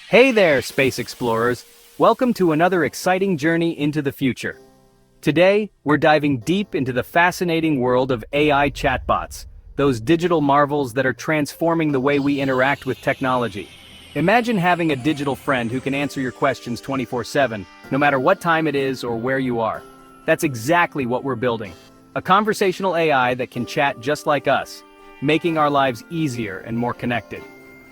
Hey there, space explorers! Welcome to another exciting journey into the future. Today, we're diving deep into the fascinating world of AI chatbots, those digital marvels that are transforming the way we interact with technology. Imagine having a digital friend who can answer your questions 24/7, no matter what time it is or where you are. That's exactly what we're building. A conversational AI that can chat just like us, making our lives easier and more connected.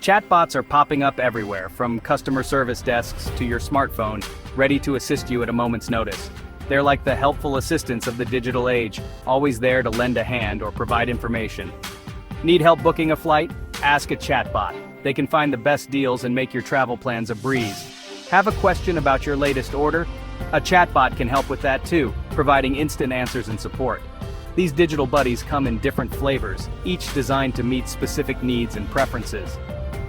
Chatbots are popping up everywhere, from customer service desks to your smartphone, ready to assist you at a moment's notice. They're like the helpful assistants of the digital age, always there to lend a hand or provide information. Need help booking a flight? Ask a chatbot. They can find the best deals and make your travel plans a breeze. Have a question about your latest order? A chatbot can help with that too, providing instant answers and support. These digital buddies come in different flavors, each designed to meet specific needs and preferences.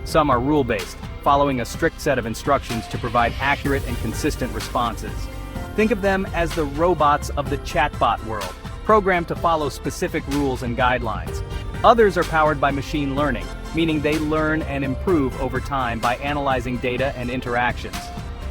Some are rule-based, following a strict set of instructions to provide accurate and consistent responses. Think of them as the robots of the chatbot world, programmed to follow specific rules and guidelines. Others are powered by machine learning, meaning they learn and improve over time by analyzing data and interactions.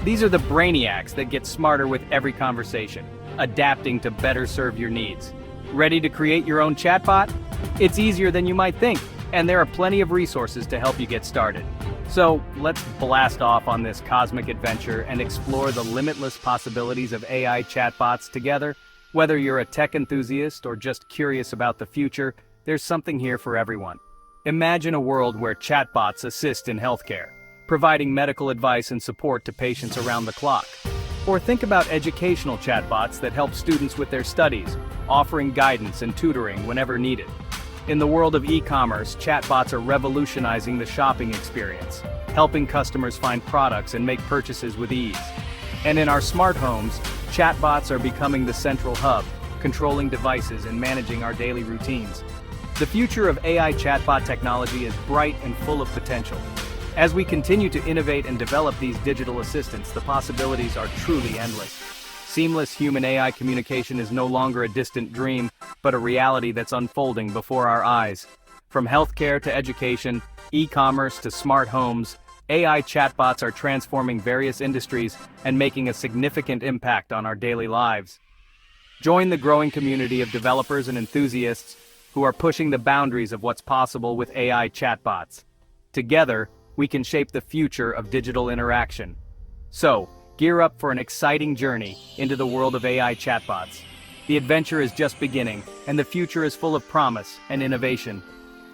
These are the brainiacs that get smarter with every conversation, adapting to better serve your needs. Ready to create your own chatbot? It's easier than you might think, and there are plenty of resources to help you get started. So let's blast off on this cosmic adventure and explore the limitless possibilities of AI chatbots together. Whether you're a tech enthusiast or just curious about the future, there's something here for everyone. Imagine a world where chatbots assist in healthcare, providing medical advice and support to patients around the clock. Or think about educational chatbots that help students with their studies, offering guidance and tutoring whenever needed. In the world of e-commerce, chatbots are revolutionizing the shopping experience, helping customers find products and make purchases with ease. And in our smart homes, chatbots are becoming the central hub, controlling devices and managing our daily routines. The future of AI chatbot technology is bright and full of potential. As we continue to innovate and develop these digital assistants, the possibilities are truly endless. Seamless human-AI communication is no longer a distant dream, but a reality that's unfolding before our eyes. From healthcare to education, e-commerce to smart homes, AI chatbots are transforming various industries and making a significant impact on our daily lives. Join the growing community of developers and enthusiasts who are pushing the boundaries of what's possible with AI chatbots. Together, we can shape the future of digital interaction. So, gear up for an exciting journey into the world of AI chatbots. The adventure is just beginning, and the future is full of promise and innovation.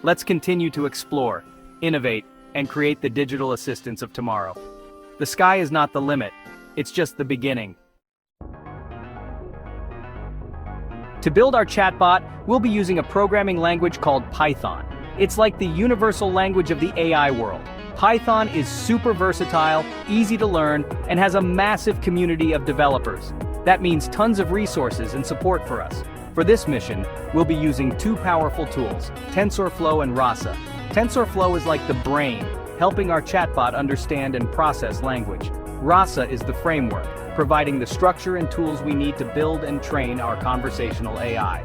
Let's continue to explore, innovate, and create the digital assistants of tomorrow. The sky is not the limit, it's just the beginning. To build our chatbot, we'll be using a programming language called Python. It's like the universal language of the AI world. Python is super versatile, easy to learn, and has a massive community of developers. That means tons of resources and support for us. For this mission, we'll be using two powerful tools, TensorFlow and Rasa. TensorFlow is like the brain, helping our chatbot understand and process language. Rasa is the framework, providing the structure and tools we need to build and train our conversational AI.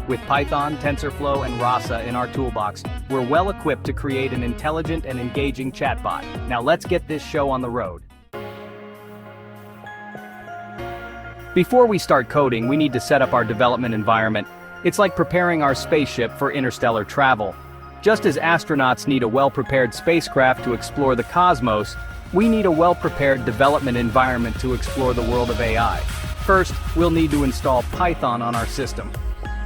With Python, TensorFlow, and Rasa in our toolbox, we're well equipped to create an intelligent and engaging chatbot. Now let's get this show on the road. Before we start coding, we need to set up our development environment. It's like preparing our spaceship for interstellar travel. Just as astronauts need a well-prepared spacecraft to explore the cosmos, we need a well-prepared development environment to explore the world of AI. First, we'll need to install Python on our system.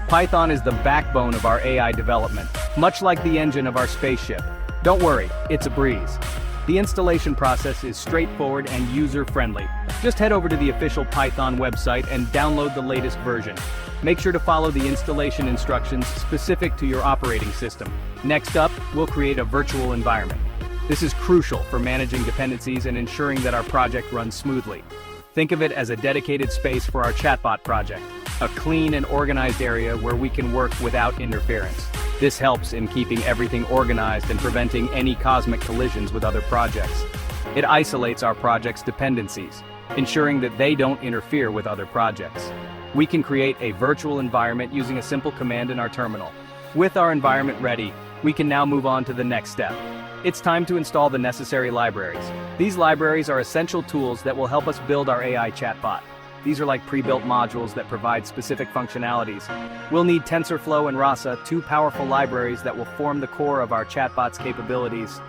Python is the backbone of our AI development, much like the engine of our spaceship. Don't worry, it's a breeze. The installation process is straightforward and user-friendly. Just head over to the official Python website and download the latest version. Make sure to follow the installation instructions specific to your operating system. Next up, we'll create a virtual environment. This is crucial for managing dependencies and ensuring that our project runs smoothly. Think of it as a dedicated space for our chatbot project, a clean and organized area where we can work without interference. This helps in keeping everything organized and preventing any cosmic collisions with other projects. It isolates our project's dependencies, ensuring that they don't interfere with other projects. We can create a virtual environment using a simple command in our terminal. With our environment ready, we can now move on to the next step. It's time to install the necessary libraries. These libraries are essential tools that will help us build our AI chatbot. These are like pre-built modules that provide specific functionalities. We'll need TensorFlow and Rasa, two powerful libraries that will form the core of our chatbot's capabilities,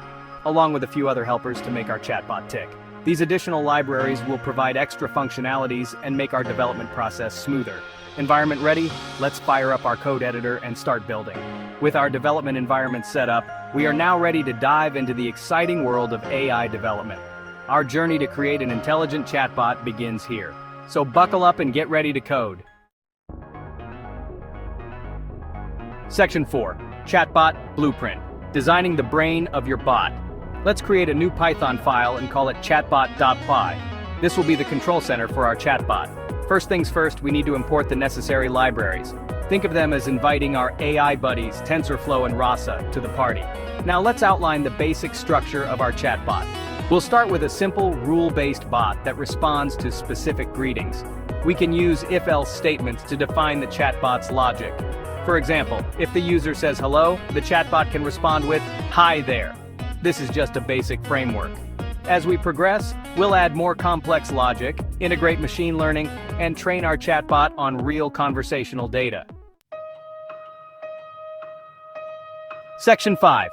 along with a few other helpers to make our chatbot tick. These additional libraries will provide extra functionalities and make our development process smoother. Environment ready? Let's fire up our code editor and start building. With our development environment set up, we are now ready to dive into the exciting world of AI development. Our journey to create an intelligent chatbot begins here. So buckle up and get ready to code. Section 4. Chatbot Blueprint. Designing the brain of your bot. Let's create a new Python file and call it chatbot.py. This will be the control center for our chatbot. First things first, we need to import the necessary libraries. Think of them as inviting our AI buddies, TensorFlow and Rasa, to the party. Now let's outline the basic structure of our chatbot. We'll start with a simple, rule-based bot that responds to specific greetings. We can use if-else statements to define the chatbot's logic. For example, if the user says hello, the chatbot can respond with, "Hi there." This is just a basic framework. As we progress, we'll add more complex logic, integrate machine learning, and train our chatbot on real conversational data. Section 5.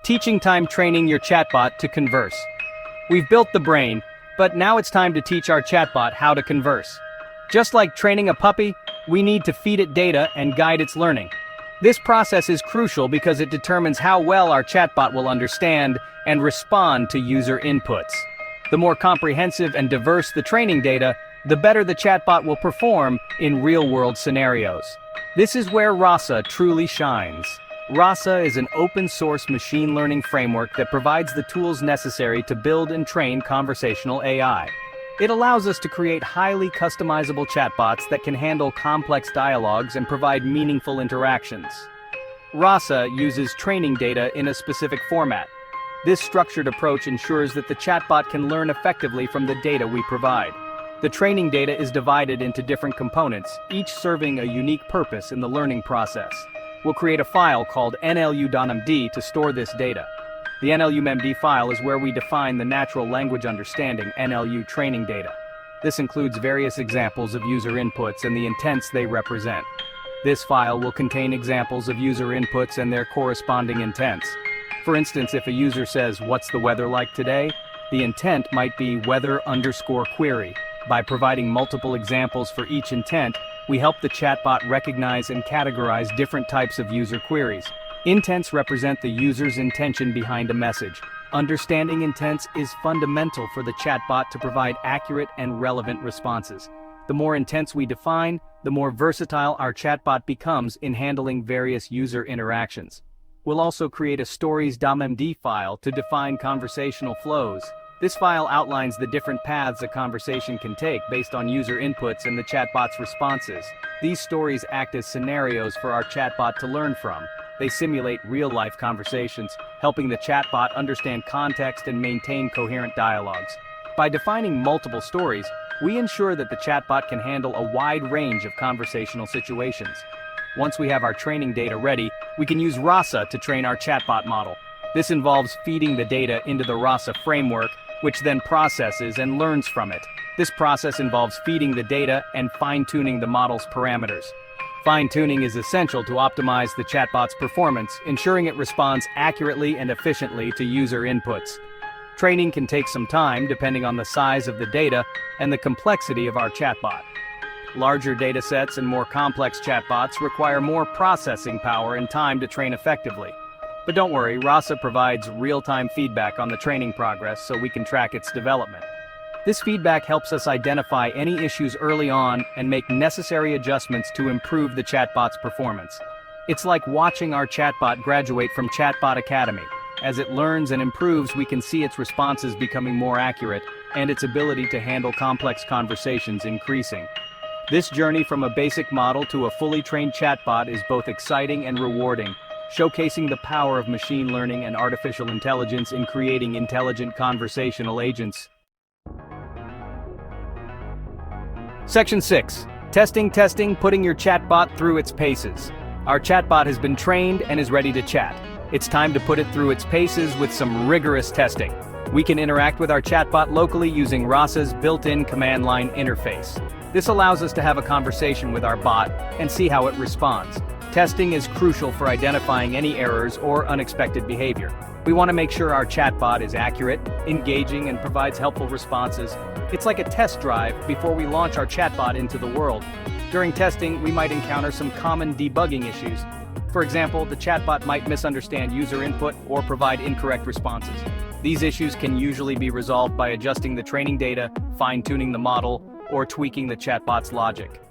Teaching time training your chatbot to converse. We've built the brain, but now it's time to teach our chatbot how to converse. Just like training a puppy, we need to feed it data and guide its learning. This process is crucial because it determines how well our chatbot will understand and respond to user inputs. The more comprehensive and diverse the training data, the better the chatbot will perform in real-world scenarios. This is where Rasa truly shines. Rasa is an open-source machine learning framework that provides the tools necessary to build and train conversational AI. It allows us to create highly customizable chatbots that can handle complex dialogues and provide meaningful interactions. Rasa uses training data in a specific format. This structured approach ensures that the chatbot can learn effectively from the data we provide. The training data is divided into different components, each serving a unique purpose in the learning process. We'll create a file called nlu.md to store this data. The nlu.md file is where we define the natural language understanding (NLU) training data. This includes various examples of user inputs and the intents they represent. This file will contain examples of user inputs and their corresponding intents. For instance, if a user says, "What's the weather like today?" the intent might be weather_query. By providing multiple examples for each intent, we help the chatbot recognize and categorize different types of user queries. Intents represent the user's intention behind a message. Understanding intents is fundamental for the chatbot to provide accurate and relevant responses. The more intents we define, the more versatile our chatbot becomes in handling various user interactions. We'll also create a stories.md file to define conversational flows. This file outlines the different paths a conversation can take based on user inputs and the chatbot's responses. These stories act as scenarios for our chatbot to learn from. They simulate real-life conversations, helping the chatbot understand context and maintain coherent dialogues. By defining multiple stories, we ensure that the chatbot can handle a wide range of conversational situations. Once we have our training data ready, we can use Rasa to train our chatbot model. This involves feeding the data into the Rasa framework, which then processes and learns from it. This process involves feeding the data and fine-tuning the model's parameters. Fine-tuning is essential to optimize the chatbot's performance, ensuring it responds accurately and efficiently to user inputs. Training can take some time depending on the size of the data and the complexity of our chatbot. Larger datasets and more complex chatbots require more processing power and time to train effectively. But don't worry, Rasa provides real-time feedback on the training progress so we can track its development. This feedback helps us identify any issues early on and make necessary adjustments to improve the chatbot's performance. It's like watching our chatbot graduate from Chatbot Academy. As it learns and improves, we can see its responses becoming more accurate and its ability to handle complex conversations increasing. This journey from a basic model to a fully trained chatbot is both exciting and rewarding, showcasing the power of machine learning and artificial intelligence in creating intelligent conversational agents. Section 6. Testing, putting your chatbot through its paces. Our chatbot has been trained and is ready to chat. It's time to put it through its paces with some rigorous testing. We can interact with our chatbot locally using Rasa's built-in command line interface. This allows us to have a conversation with our bot and see how it responds. Testing is crucial for identifying any errors or unexpected behavior. We want to make sure our chatbot is accurate, engaging, and provides helpful responses. It's like a test drive before we launch our chatbot into the world. During testing, we might encounter some common debugging issues. For example, the chatbot might misunderstand user input or provide incorrect responses. These issues can usually be resolved by adjusting the training data, fine-tuning the model, or tweaking the chatbot's logic.